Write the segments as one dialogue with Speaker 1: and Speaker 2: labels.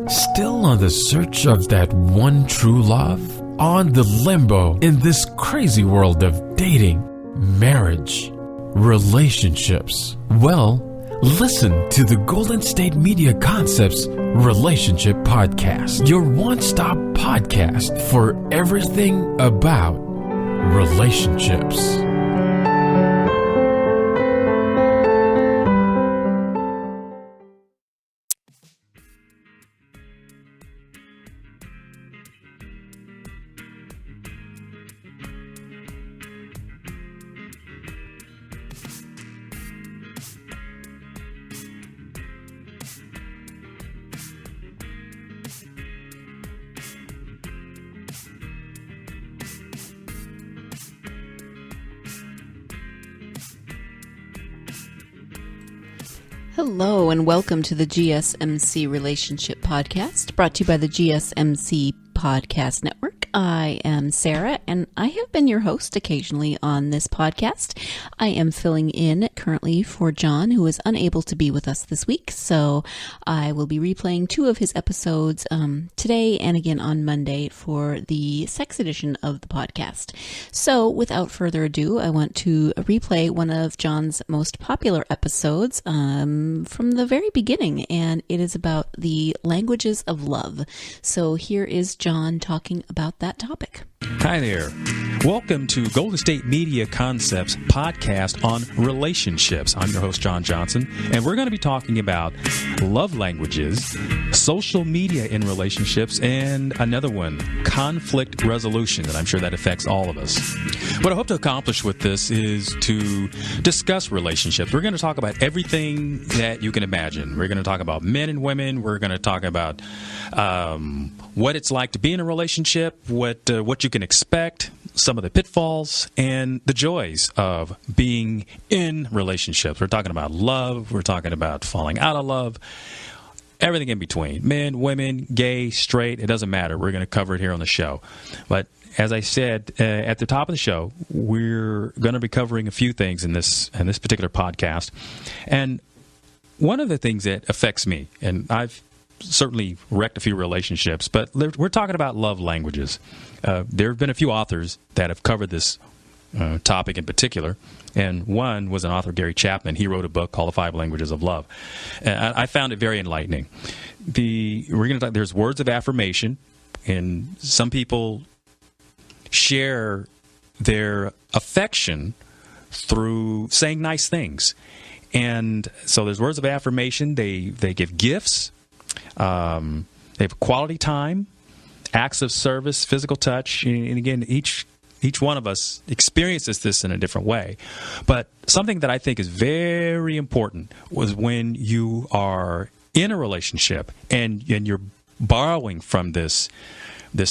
Speaker 1: Still on the search of that one true love? On the limbo in this crazy world of dating, marriage, relationships? Well, listen to the Golden State Media Concepts Relationship Podcast, your one-stop podcast for everything about relationships.
Speaker 2: Hello and welcome to the GSMC Relationship Podcast, brought to you by the GSMC Podcast Network. I am Sarah, and I have been your host occasionally on this podcast. I am filling in currently for John, who is unable to be with us this week, so I will be replaying 2 of his episodes today and again on Monday for the sex edition of the podcast. So without further ado, I want to replay one of John's most popular episodes from the very beginning, and it is about the languages of love. So here is John talking about that topic.
Speaker 3: Hi there. Welcome to Golden State Media Concepts podcast on relationships. I'm your host, John Johnson, and we're going to be talking about love languages, social media in relationships, and another one, conflict resolution, and I'm sure that affects all of us. What I hope to accomplish with this is to discuss relationships. We're going to talk about everything that you can imagine. We're going to talk about men and women. We're going to talk about what it's like to be in a relationship, what you can expect, some of the pitfalls, and the joys of being in relationships. We're talking about love. We're talking about falling out of love. Everything in between. Men, women, gay, straight, it doesn't matter. We're going to cover it here on the show. But as I said at the top of the show, we're going to be covering a few things in this particular podcast. And one of the things that affects me, and I've certainly wrecked a few relationships, but we're talking about love languages. There have been a few authors that have covered this topic in particular, and one was an author, Gary Chapman. He wrote a book called The 5 Languages of Love. And I found it very enlightening. There's words of affirmation, and some people share their affection through saying nice things. And so there's words of affirmation. They give gifts. They have quality time, acts of service, physical touch, and again, each one of us experiences this in a different way. But something that I think is very important was when you are in a relationship and you're borrowing from this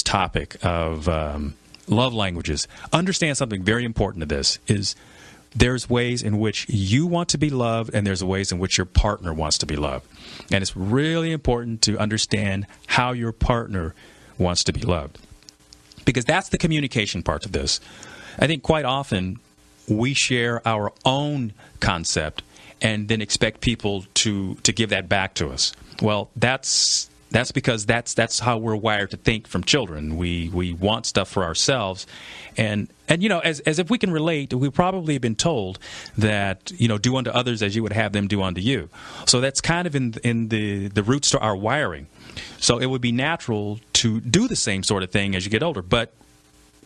Speaker 3: topic of love languages. Understand something very important to this is there's ways in which you want to be loved, and there's ways in which your partner wants to be loved. And it's really important to understand how your partner wants to be loved, because that's the communication part of this. I think quite often we share our own concept and then expect people to give that back to us. Well, that's because that's how we're wired to think from children. We want stuff for ourselves, and you know, as if we can relate, we've probably been told that, you know, do unto others as you would have them do unto you. So that's kind of in the roots to our wiring. So it would be natural to do the same sort of thing as you get older. But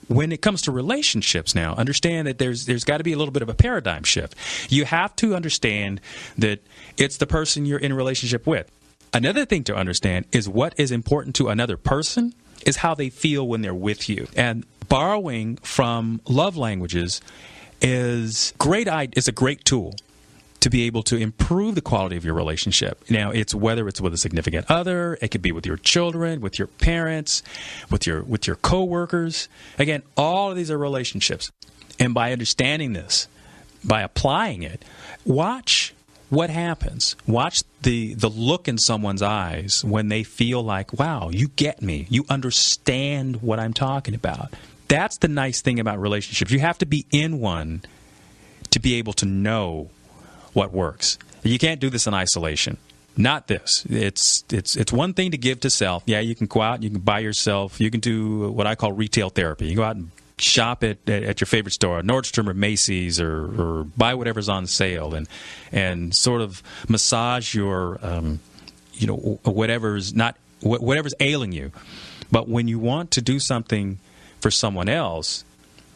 Speaker 3: when it comes to relationships now, understand that there's got to be a little bit of a paradigm shift. You have to understand that it's the person you're in a relationship with. Another thing to understand is what is important to another person is how they feel when they're with you. And borrowing from love languages is a great tool to be able to improve the quality of your relationship. Now, whether it's with a significant other, it could be with your children, with your parents, with your coworkers. Again, all of these are relationships. And by understanding this, by applying it, watch what happens. Watch the look in someone's eyes when they feel like, wow, you get me. You understand what I'm talking about. That's the nice thing about relationships. You have to be in one to be able to know what works. You can't do this in isolation. not this. It's one thing to give to self. Yeah, you can go out, you can buy yourself, you can do what I call retail therapy. You go out and shop at your favorite store, Nordstrom or Macy's, or buy whatever's on sale, and sort of massage your whatever's ailing you. But when you want to do something for someone else,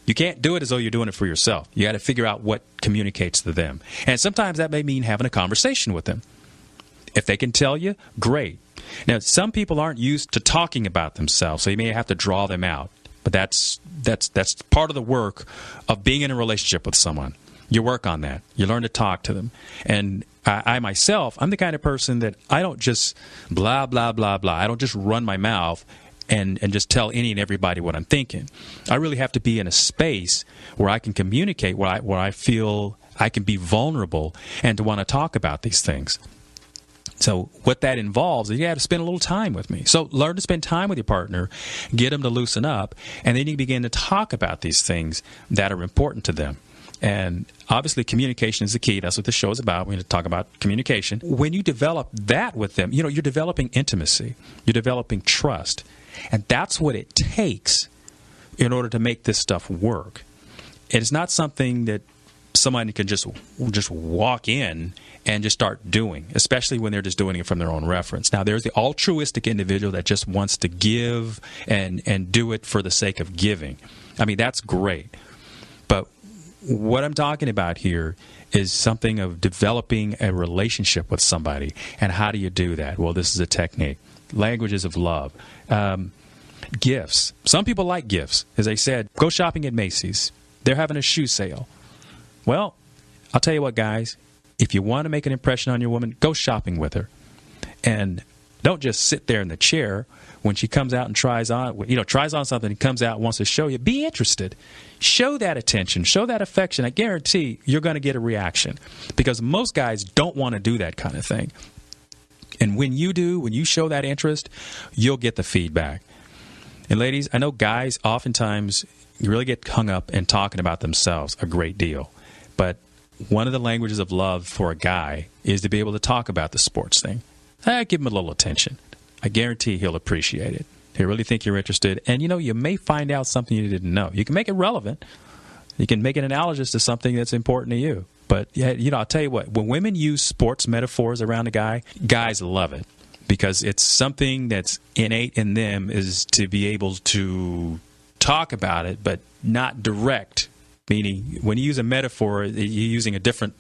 Speaker 3: you can't do it as though you're doing it for yourself. You got to figure out what communicates to them. And sometimes that may mean having a conversation with them. If they can tell you, great. Now, some people aren't used to talking about themselves, so you may have to draw them out. But that's part of the work of being in a relationship with someone. You work on that. You learn to talk to them. And I myself, I'm the kind of person that I don't just blah, blah, blah, blah. I don't just run my mouth and just tell any and everybody what I'm thinking. I really have to be in a space where I can communicate, where I feel I can be vulnerable and to want to talk about these things. So what that involves is you have to spend a little time with me. So learn to spend time with your partner, get them to loosen up, and then you begin to talk about these things that are important to them. And obviously communication is the key. That's what the show is about. We're going to talk about communication. When you develop that with them, you're developing intimacy. You're developing trust. And that's what it takes in order to make this stuff work. It's not something that somebody can just walk in and just start doing, especially when they're just doing it from their own reference. Now, there's the altruistic individual that just wants to give and do it for the sake of giving. I mean, that's great. But what I'm talking about here is something of developing a relationship with somebody. And how do you do that? Well, this is a technique. Languages of love. Gifts. Some people like gifts. As I said, go shopping at Macy's. They're having a shoe sale. Well, I'll tell you what, guys. If you want to make an impression on your woman, go shopping with her. And don't just sit there in the chair when she comes out and tries on something and comes out and wants to show you. Be interested. Show that attention. Show that affection. I guarantee you're going to get a reaction because most guys don't want to do that kind of thing. And when you show that interest, you'll get the feedback. And ladies, I know guys oftentimes really get hung up in talking about themselves a great deal. But one of the languages of love for a guy is to be able to talk about the sports thing. Give him a little attention. I guarantee he'll appreciate it. He'll really think you're interested. And, you may find out something you didn't know. You can make it relevant. You can make it analogous to something that's important to you. But, I'll tell you what, when women use sports metaphors around a guy, guys love it because it's something that's innate in them is to be able to talk about it, but not direct. Meaning, when you use a metaphor, you're using a different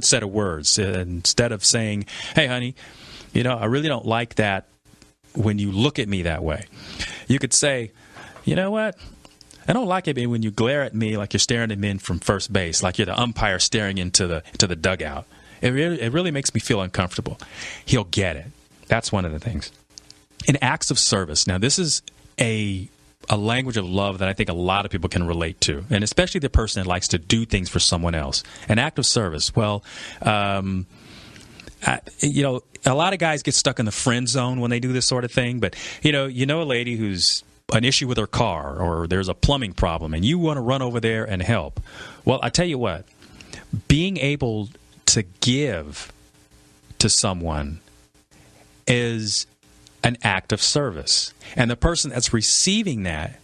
Speaker 3: set of words. Instead of saying, hey, honey, I really don't like that when you look at me that way. You could say, you know what? I don't like it when you glare at me like you're staring at me from first base, like you're the umpire staring into the dugout. It really makes me feel uncomfortable. He'll get it. That's one of the things. In acts of service. Now, this is a language of love that I think a lot of people can relate to, and especially the person that likes to do things for someone else. An act of service. Well, a lot of guys get stuck in the friend zone when they do this sort of thing, but a lady who's an issue with her car or there's a plumbing problem and you want to run over there and help. Well, I tell you what, being able to give to someone is an act of service. And the person that's receiving that,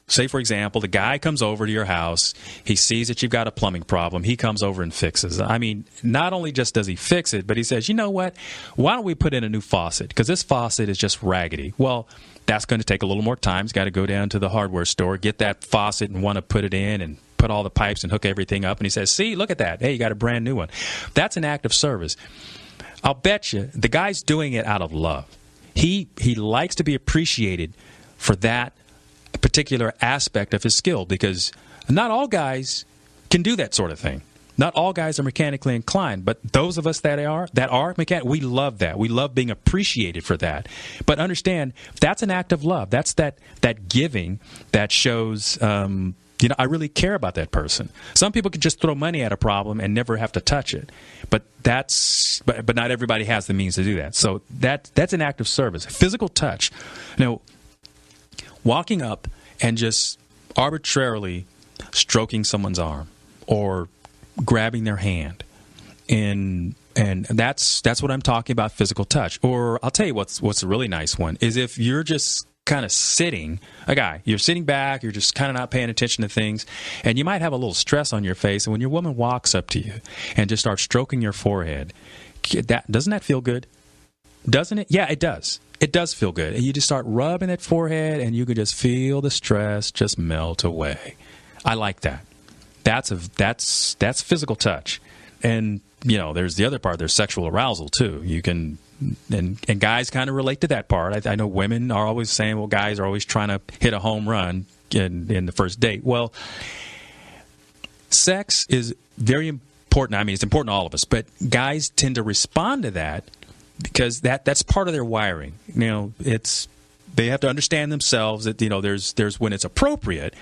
Speaker 3: say, for example, the guy comes over to your house, he sees that you've got a plumbing problem, he comes over and fixes it. I mean, not only just does he fix it, but he says, you know what, why don't we put in a new faucet? Because this faucet is just raggedy. Well, that's going to take a little more time. He's got to go down to the hardware store, get that faucet and want to put it in and put all the pipes and hook everything up. And he says, see, look at that. Hey, you got a brand new one. That's an act of service. I'll bet you the guy's doing it out of love. He likes to be appreciated for that particular aspect of his skill because not all guys can do that sort of thing. Not all guys are mechanically inclined, but those of us that are mechanical, we love that. We love being appreciated for that. But understand, that's an act of love. That's that giving that shows, I really care about that person. Some people can just throw money at a problem and never have to touch it. But not everybody has the means to do that. So that's an act of service. Physical touch. Now, walking up and just arbitrarily stroking someone's arm or grabbing their hand in And that's what I'm talking about, physical touch. Or I'll tell you what's a really nice one is if you're just kind of sitting, you're sitting back, you're just kind of not paying attention to things, and you might have a little stress on your face, and when your woman walks up to you and just starts stroking your forehead, doesn't that feel good? Doesn't it? Yeah, it does. It does feel good. And you just start rubbing that forehead, and you can just feel the stress just melt away. I like that. That's physical touch. And, there's the other part. There's sexual arousal, too. You can, and guys kind of relate to that part. I know women are always saying, well, guys are always trying to hit a home run in the first date. Well, sex is very important. I mean, it's important to all of us. But guys tend to respond to that because that's part of their wiring. They have to understand themselves that, there's when it's appropriate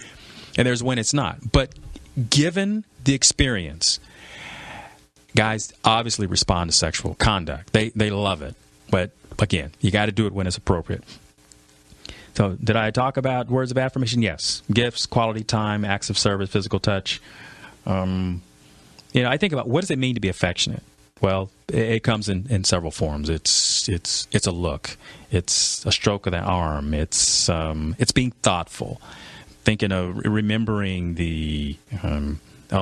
Speaker 3: and there's when it's not. But given the experience, guys obviously respond to sexual conduct. They love it. But, again, you got to do it when it's appropriate. So did I talk about words of affirmation? Yes. Gifts, quality time, acts of service, physical touch. I think about what does it mean to be affectionate? Well, it comes in several forms. It's a look. It's a stroke of the arm. It's being thoughtful. Thinking of remembering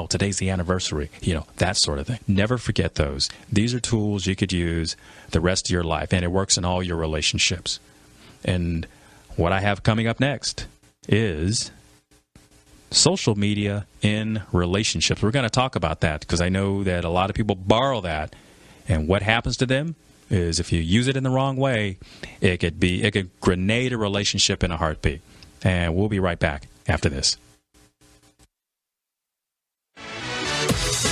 Speaker 3: today's the anniversary, that sort of thing. Never forget those. These are tools you could use the rest of your life, and it works in all your relationships. And what I have coming up next is social media in relationships. We're going to talk about that because I know that a lot of people borrow that, and what happens to them is if you use it in the wrong way, it could grenade a relationship in a heartbeat. And we'll be right back after this.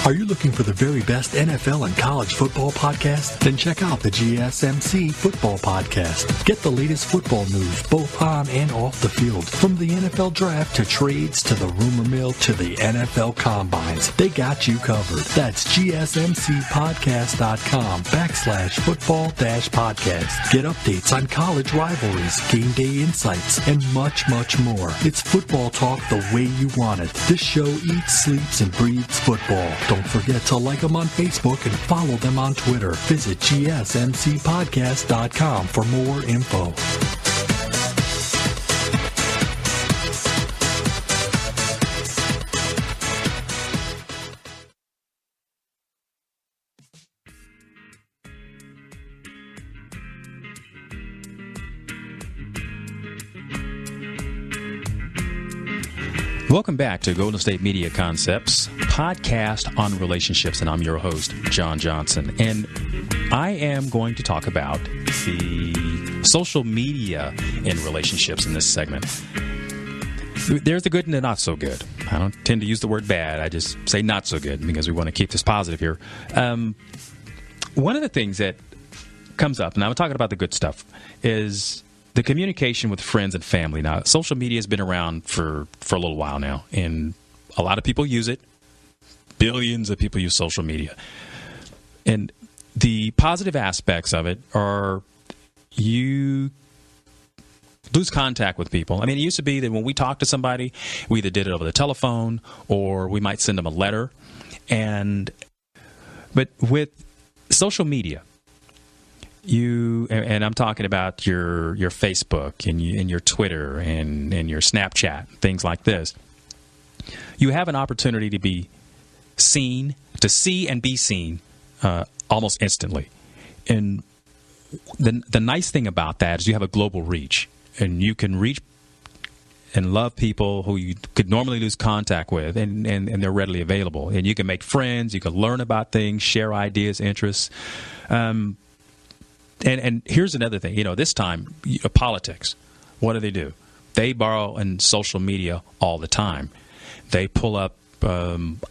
Speaker 4: Are you looking for the very best NFL and college football podcast? Then check out the GSMC Football Podcast. Get the latest football news both on and off the field. From the NFL Draft to trades to the rumor mill to the NFL Combines, they got you covered. That's GSMCpodcast.com/football-podcast. Get updates on college rivalries, game day insights, and much, much more. It's football talk the way you want it. This show eats, sleeps, and breathes football. Don't forget to like them on Facebook and follow them on Twitter. Visit GSMCpodcast.com for more info.
Speaker 3: Welcome back to Golden State Media Concepts, podcast on relationships, and I'm your host, John Johnson. And I am going to talk about the social media in relationships in this segment. There's the good and the not so good. I don't tend to use the word bad. I just say not so good because we want to keep this positive here. One of the things that comes up, and I'm talking about the good stuff, is the communication with friends and family. Now, social media has been around for a little while now, and a lot of people use it. Billions of people use social media. And the positive aspects of it are you lose contact with people. I mean, it used to be that when we talked to somebody, we either did it over the telephone or we might send them a letter. But with social media, and I'm talking about your Facebook and your Twitter and your Snapchat, things like this. You have an opportunity to be seen, to see and be seen almost instantly. And the nice thing about that is you have a global reach, and you can reach and love people who you could normally lose contact with, and they're readily available. And you can make friends, you can learn about things, share ideas, interests. And here's another thing. This time, politics, what do? They borrow in social media all the time. They pull up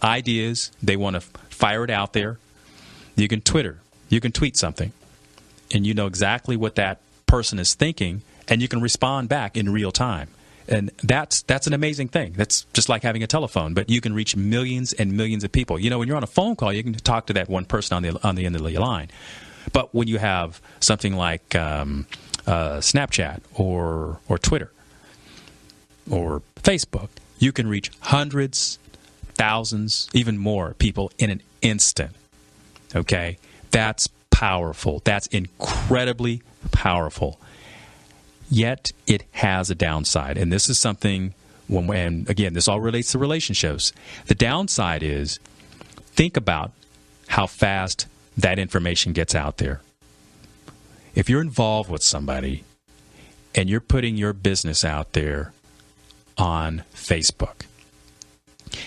Speaker 3: ideas. They want to fire it out there. You can Twitter. You can tweet something, and you know exactly what that person is thinking, and you can respond back in real time. And that's an amazing thing. That's just like having a telephone, but you can reach millions and millions of people. When you're on a phone call, you can talk to that one person on the end of the line. But when you have something like Snapchat or Twitter or Facebook, you can reach hundreds, thousands, even more people in an instant. Okay? That's powerful. That's incredibly powerful. Yet it has a downside. And this is something, and again, this all relates to relationships. The downside is, think about how fast that information gets out there. If you're involved with somebody and you're putting your business out there on Facebook,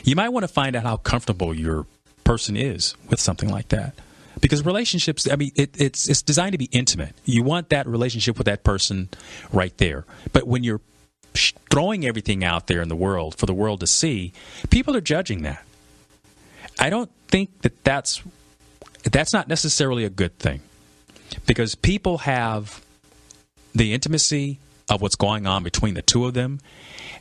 Speaker 3: you might want to find out how comfortable your person is with something like that. Because relationships, I mean, it's designed to be intimate. You want that relationship with that person right there. But when you're throwing everything out there in the world for the world to see, people are judging that. I don't think that's not necessarily a good thing. Because people have the intimacy of what's going on between the two of them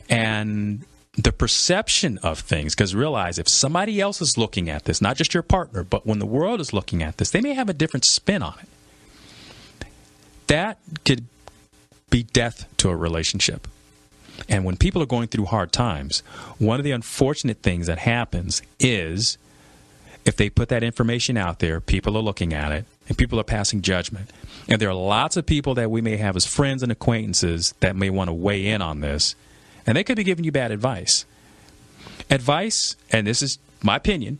Speaker 3: and the perception of things. Because realize, if somebody else is looking at this, not just your partner, but when the world is looking at this, they may have a different spin on it. That could be death to a relationship. And when people are going through hard times, one of the unfortunate things that happens is, if they put that information out there, people are looking at it, and people are passing judgment. And there are lots of people that we may have as friends and acquaintances that may want to weigh in on this, and they could be giving you bad advice. Advice, and this is my opinion,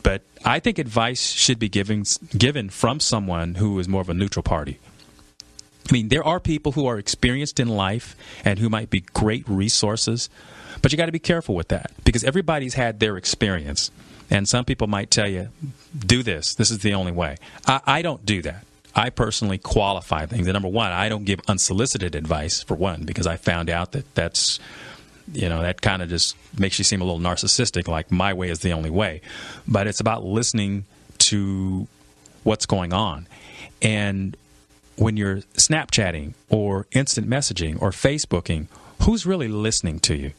Speaker 3: but I think advice should be given from someone who is more of a neutral party. I mean, there are people who are experienced in life and who might be great resources, but you got to be careful with that, because everybody's had their experience. And some people might tell you, do this. This is the only way. I don't do that. I personally qualify things. And number one, I don't give unsolicited advice, for one, because I found out that kind of just makes you seem a little narcissistic, like my way is the only way. But it's about listening to what's going on. And when you're Snapchatting or instant messaging or Facebooking, who's really listening to you?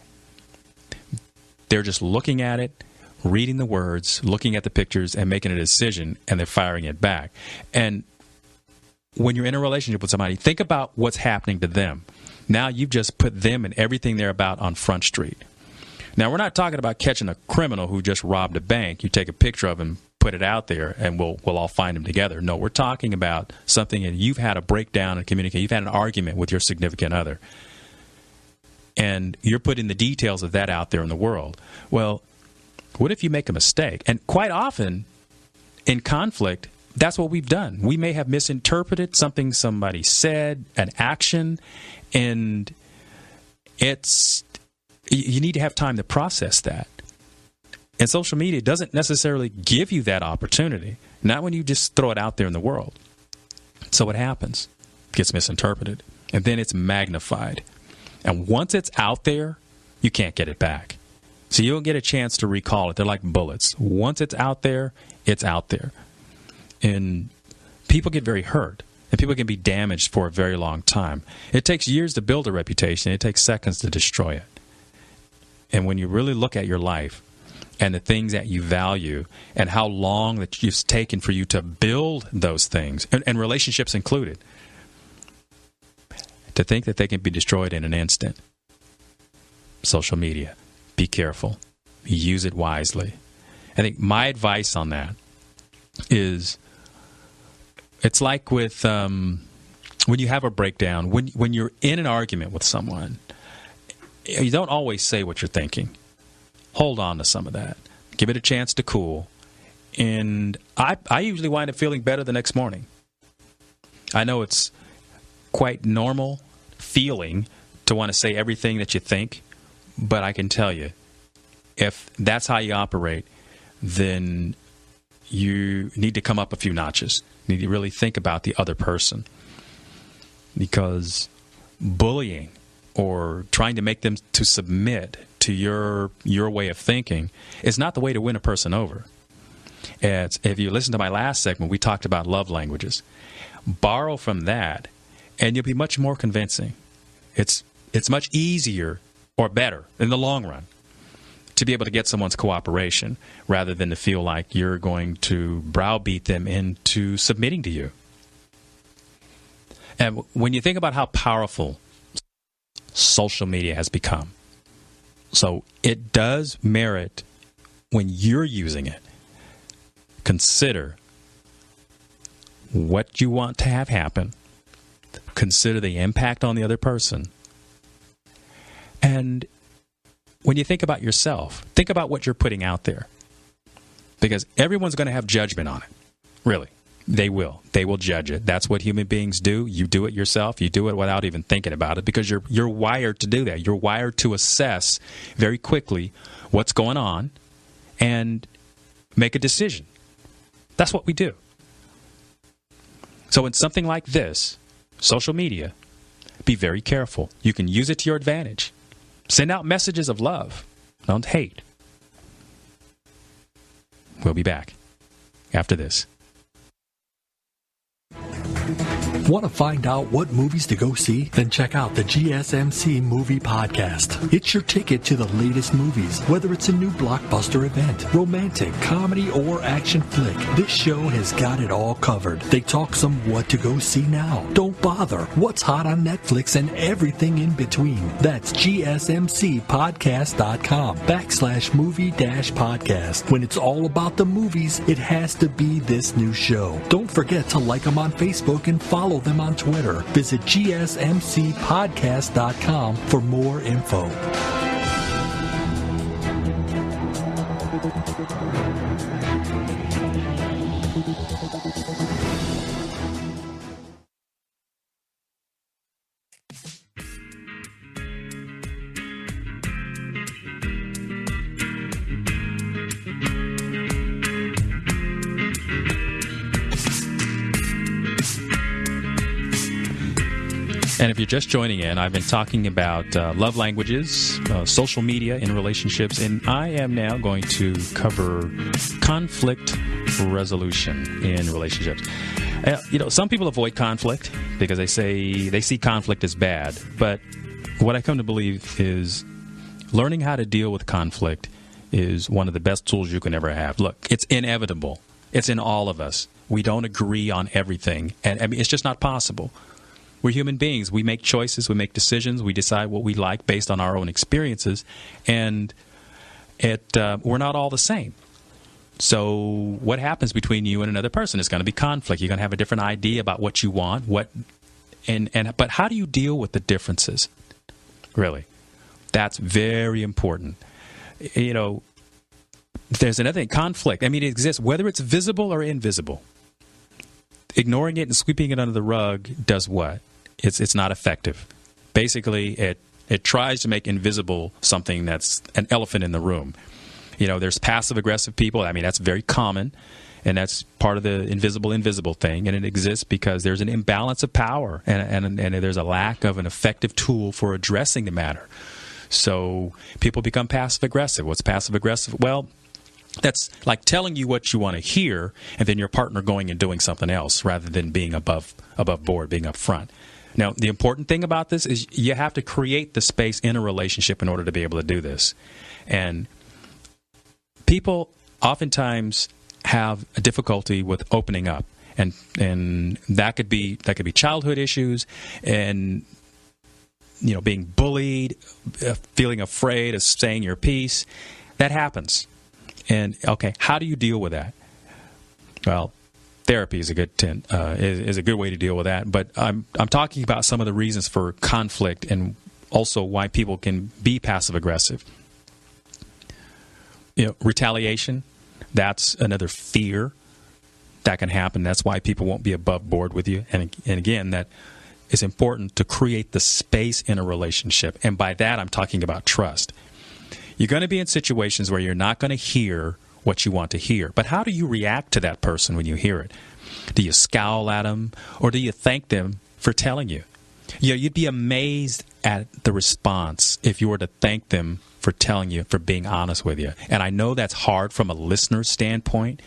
Speaker 3: They're just looking at it, reading the words, looking at the pictures, and making a decision, and they're firing it back. And when you're in a relationship with somebody, think about what's happening to them. Now you've just put them and everything they're about on Front Street. Now, we're not talking about catching a criminal who just robbed a bank. You take a picture of him, put it out there, and we'll all find him together. No, we're talking about something, and you've had a breakdown in communication. You've had an argument with your significant other, and you're putting the details of that out there in the world. Well, what if you make a mistake? And quite often, in conflict, that's what we've done. We may have misinterpreted something somebody said, an action, and you need to have time to process that. And social media doesn't necessarily give you that opportunity, not when you just throw it out there in the world. So what happens? It gets misinterpreted, and then it's magnified. And once it's out there, you can't get it back. So you don't get a chance to recall it. They're like bullets. Once it's out there, it's out there. And people get very hurt. And people can be damaged for a very long time. It takes years to build a reputation. It takes seconds to destroy it. And when you really look at your life and the things that you value and how long that it's taken for you to build those things, and relationships included, to think that they can be destroyed in an instant. Social media. Be careful. Use it wisely. I think my advice on that is, it's like with when you have a breakdown, when you're in an argument with someone, you don't always say what you're thinking. Hold on to some of that. Give it a chance to cool. And I usually wind up feeling better the next morning. I know it's quite normal feeling to want to say everything that you think, but I can tell you, if that's how you operate, then you need to come up a few notches. You need to really think about the other person. Because bullying or trying to make them to submit to your way of thinking is not the way to win a person over. If you listen to my last segment, we talked about love languages. Borrow from that, and you'll be much more convincing. It's much easier or better in the long run to be able to get someone's cooperation rather than to feel like you're going to browbeat them into submitting to you. And when you think about how powerful social media has become, so it does merit, when you're using it, consider what you want to have happen, consider the impact on the other person, and when you think about yourself, think about what you're putting out there. Because everyone's going to have judgment on it. Really. They will. They will judge it. That's what human beings do. You do it yourself. You do it without even thinking about it because you're wired to do that. You're wired to assess very quickly what's going on and make a decision. That's what we do. So in something like this, social media, be very careful. You can use it to your advantage. Send out messages of love. Don't hate. We'll be back after this.
Speaker 4: Want to find out what movies to go see? Then check out the GSMC Movie Podcast. It's your ticket to the latest movies, whether it's a new blockbuster event, romantic, comedy, or action flick. This show has got it all covered. They talk some what to go see now, don't bother, what's hot on Netflix, and everything in between. That's GSMCpodcast.com/movie-podcast. When it's all about the movies, it has to be this new show. Don't forget to like them on Facebook and follow them on Twitter. Visit GSMCpodcast.com for more info.
Speaker 3: And if you're just joining in, I've been talking about love languages, social media in relationships, and I am now going to cover conflict resolution in relationships. Some people avoid conflict because they see conflict as bad. But what I come to believe is learning how to deal with conflict is one of the best tools you can ever have. Look, it's inevitable. It's in all of us. We don't agree on everything, and I mean, it's just not possible. We're human beings. We make choices. We make decisions. We decide what we like based on our own experiences. And we're not all the same. So what happens between you and another person is going to be conflict. You're going to have a different idea about what you want. But how do you deal with the differences? Really, that's very important. There's another thing, conflict. I mean, it exists whether it's visible or invisible. Ignoring it and sweeping it under the rug does what? It's not effective. Basically, it tries to make invisible something that's an elephant in the room. There's passive-aggressive people. I mean, that's very common, and that's part of the invisible thing, and it exists because there's an imbalance of power, and there's a lack of an effective tool for addressing the matter. So people become passive-aggressive. What's passive-aggressive? Well, that's like telling you what you want to hear, and then your partner going and doing something else rather than being above board, being up front. Now, the important thing about this is you have to create the space in a relationship in order to be able to do this. And people oftentimes have a difficulty with opening up, and that could be childhood issues, and being bullied, feeling afraid of saying your piece. That happens. And okay, how do you deal with that? Well, therapy is a good is a good way to deal with that. But I'm talking about some of the reasons for conflict and also why people can be passive aggressive. Retaliation. That's another fear that can happen. That's why people won't be above board with you. And again, that it's important to create the space in a relationship. And by that, I'm talking about trust. You're going to be in situations where you're not going to hear what you want to hear. But how do you react to that person when you hear it? Do you scowl at them, or do you thank them for telling you? You'd be amazed at the response if you were to thank them for telling you, for being honest with you. And I know that's hard from a listener's standpoint,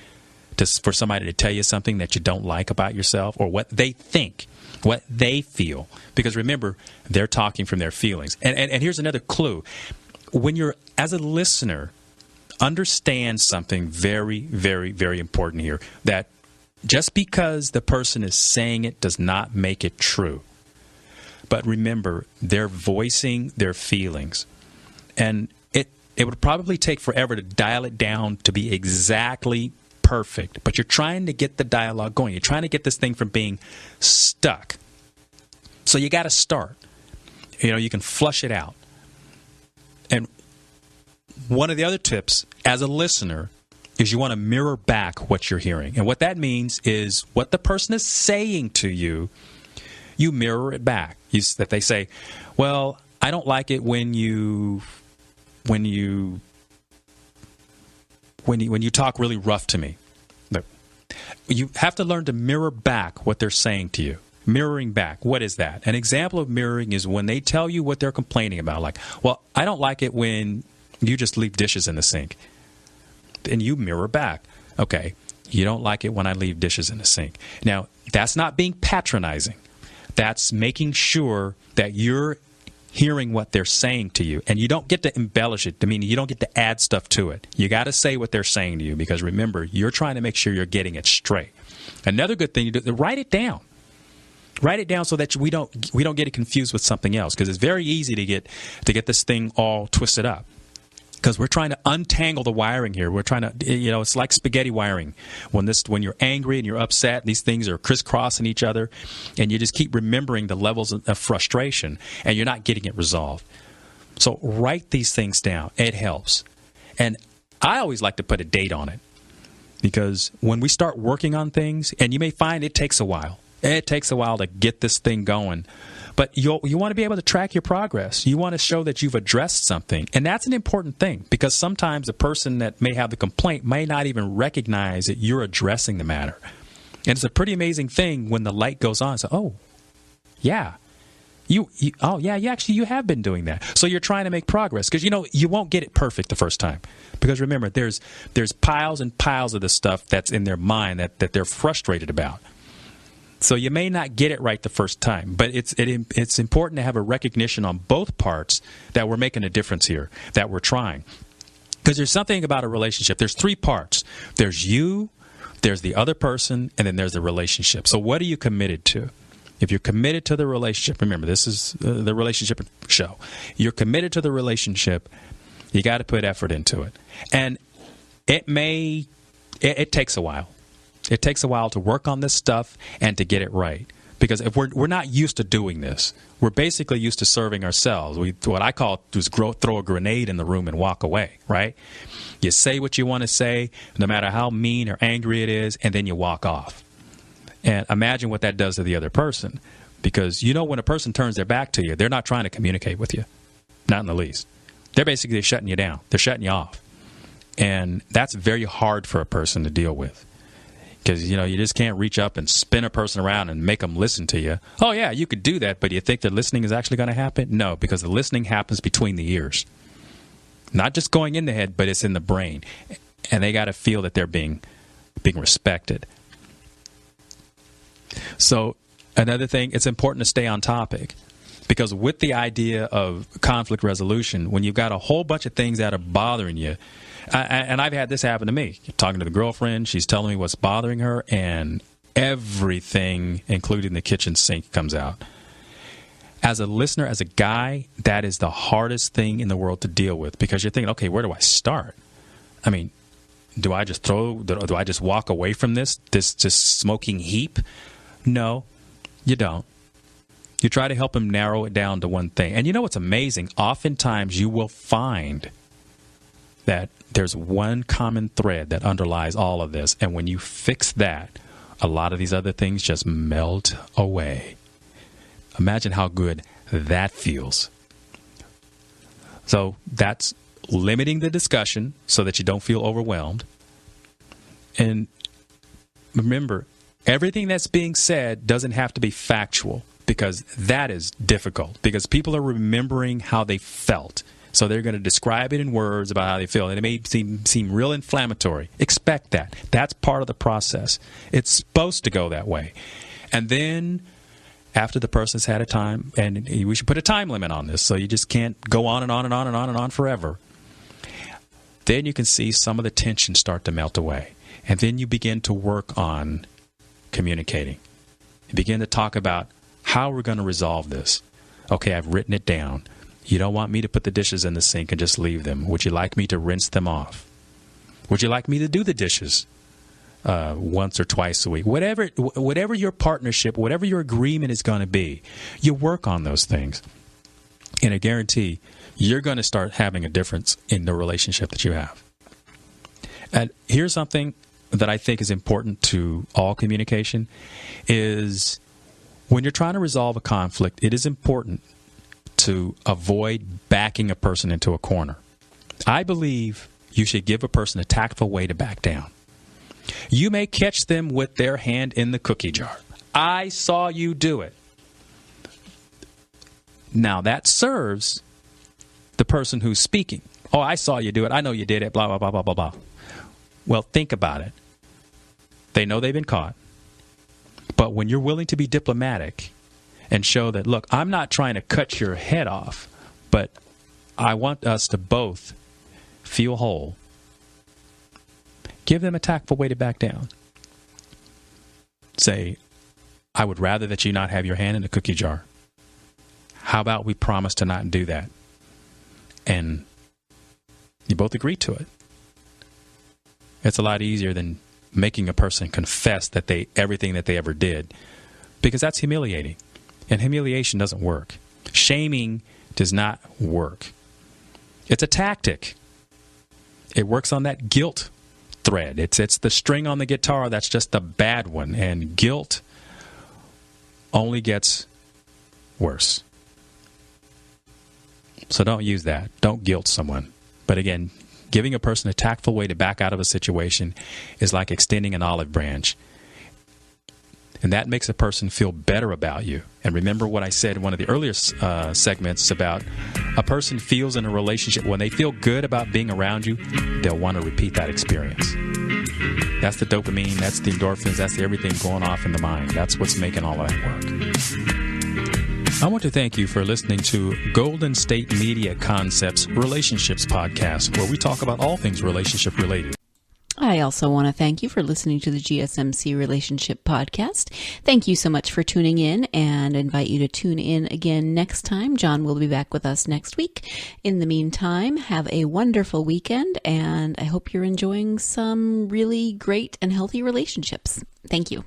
Speaker 3: for somebody to tell you something that you don't like about yourself or what they think, what they feel. Because remember, they're talking from their feelings. And here's another clue. When you're, as a listener, understand something very, very, very important here, that just because the person is saying it does not make it true. But remember, they're voicing their feelings. And it would probably take forever to dial it down to be exactly perfect, but you're trying to get the dialogue going. You're trying to get this thing from being stuck. So you got to start. You can flush it out. And one of the other tips as a listener is you want to mirror back what you're hearing. And what that means is what the person is saying to you, you mirror it back. That they say, well, I don't like it when you talk really rough to me. Look, you have to learn to mirror back what they're saying to you. Mirroring back. What is that? An example of mirroring is when they tell you what they're complaining about. Like, well, I don't like it when you just leave dishes in the sink. And you mirror back. Okay, you don't like it when I leave dishes in the sink. Now, that's not being patronizing. That's making sure that you're hearing what they're saying to you. And you don't get to embellish it. I mean, you don't get to add stuff to it. You got to say what they're saying to you because, remember, you're trying to make sure you're getting it straight. Another good thing you do, write it down. Write it down so that we don't get it confused with something else, because it's very easy to get this thing all twisted up. Because we're trying to untangle the wiring here. We're trying to, it's like spaghetti wiring. When you're angry and you're upset, these things are crisscrossing each other, and you just keep remembering the levels of frustration, and you're not getting it resolved. So write these things down. It helps. And I always like to put a date on it, because when we start working on things, and you may find it takes a while. It takes a while to get this thing going. But you want to be able to track your progress. You want to show that you've addressed something. And that's an important thing, because sometimes the person that may have the complaint may not even recognize that you're addressing the matter. And it's a pretty amazing thing when the light goes on. So, oh, yeah. You have been doing that. So you're trying to make progress, because you won't get it perfect the first time, because remember, there's piles and piles of the stuff that's in their mind that they're frustrated about. So you may not get it right the first time, but it's important to have a recognition on both parts that we're making a difference here, that we're trying. Because there's something about a relationship. There's three parts. There's you, there's the other person, and then there's the relationship. So what are you committed to? If you're committed to the relationship, remember, this is the relationship show. You're committed to the relationship, you got to put effort into it. And it takes a while. It takes a while to work on this stuff and to get it right. Because if we're not used to doing this, we're basically used to serving ourselves. What I call is throw a grenade in the room and walk away, right? You say what you want to say, no matter how mean or angry it is, and then you walk off. And imagine what that does to the other person. Because when a person turns their back to you, they're not trying to communicate with you. Not in the least. They're basically shutting you down. They're shutting you off. And that's very hard for a person to deal with. Because, you just can't reach up and spin a person around and make them listen to you. Oh, yeah, you could do that, but do you think that listening is actually going to happen? No, because the listening happens between the ears. Not just going in the head, but it's in the brain. And they got to feel that they're being respected. So another thing, it's important to stay on topic. Because with the idea of conflict resolution, when you've got a whole bunch of things that are bothering you, and I've had this happen to me. Talking to the girlfriend, she's telling me what's bothering her, and everything, including the kitchen sink, comes out. As a listener, as a guy, that is the hardest thing in the world to deal with, because you're thinking, okay, where do I start? I mean, do I just walk away from this just smoking heap? No, you don't. You try to help him narrow it down to one thing. And you know what's amazing? Oftentimes you will find that there's one common thread that underlies all of this. And when you fix that, a lot of these other things just melt away. Imagine how good that feels. So that's limiting the discussion so that you don't feel overwhelmed. And remember, everything that's being said doesn't have to be factual, because that is difficult, because people are remembering how they felt. So they're going to describe it in words about how they feel. And it may seem real inflammatory. Expect that. That's part of the process. It's supposed to go that way. And then after the person's had a time, and we should put a time limit on this, so you just can't go on and on and on and on and on forever. Then you can see some of the tension start to melt away. And then you begin to work on communicating. You begin to talk about how we're going to resolve this. Okay, I've written it down. You don't want me to put the dishes in the sink and just leave them. Would you like me to rinse them off? Would you like me to do the dishes? once or twice a week. Whatever your partnership, whatever your agreement is going to be, you work on those things. And I guarantee you're going to start having a difference in the relationship that you have. And here's something that I think is important to all communication is when you're trying to resolve a conflict, it is important to avoid backing a person into a corner. I believe you should give a person a tactful way to back down. You may catch them with their hand in the cookie jar. I saw you do it. Now that serves the person who's speaking. Oh, I saw you do it. I know you did it. Blah, blah, blah, blah, blah, blah. Well, think about it. They know they've been caught. But when you're willing to be diplomatic and show that, look, I'm not trying to cut your head off, but I want us to both feel whole. Give them a tactful way to back down. Say, I would rather that you not have your hand in the cookie jar. How about we promise to not do that? And you both agree to it. It's a lot easier than making a person confess that everything that they ever did, because that's humiliating. And humiliation doesn't work. Shaming does not work. It's a tactic. It works on that guilt thread. It's the string on the guitar that's just the bad one, and guilt only gets worse. So don't use that. Don't guilt someone. But again, giving a person a tactful way to back out of a situation is like extending an olive branch. And that makes a person feel better about you. And remember what I said in one of the earlier segments about a person feels in a relationship, when they feel good about being around you, they'll want to repeat that experience. That's the dopamine, that's the endorphins, that's the everything going off in the mind. That's what's making all that work. I want to thank you for listening to Golden State Media Concepts Relationships Podcast, where we talk about all things relationship related.
Speaker 2: I also want to thank you for listening to the GSMC Relationship Podcast. Thank you so much for tuning in, and invite you to tune in again next time. John will be back with us next week. In the meantime, have a wonderful weekend, and I hope you're enjoying some really great and healthy relationships. Thank you.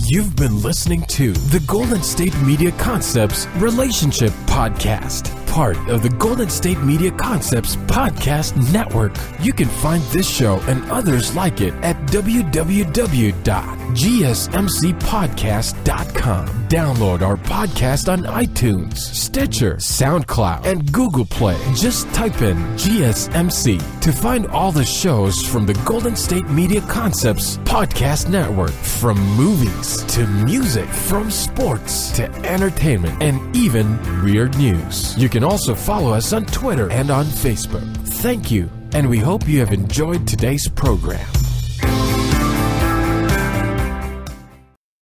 Speaker 1: You've been listening to the Golden State Media Concepts Relationship Podcast, part of the Golden State Media Concepts Podcast Network. You can find this show and others like it at www.gsmcpodcast.com. Download our podcast on iTunes, Stitcher, SoundCloud, and Google Play. Just type in GSMC to find all the shows from the Golden State Media Concepts Podcast Network, from movies to music, from sports to entertainment, and even weird news. You can also follow us on Twitter and on Facebook. Thank you, and we hope you have enjoyed today's program.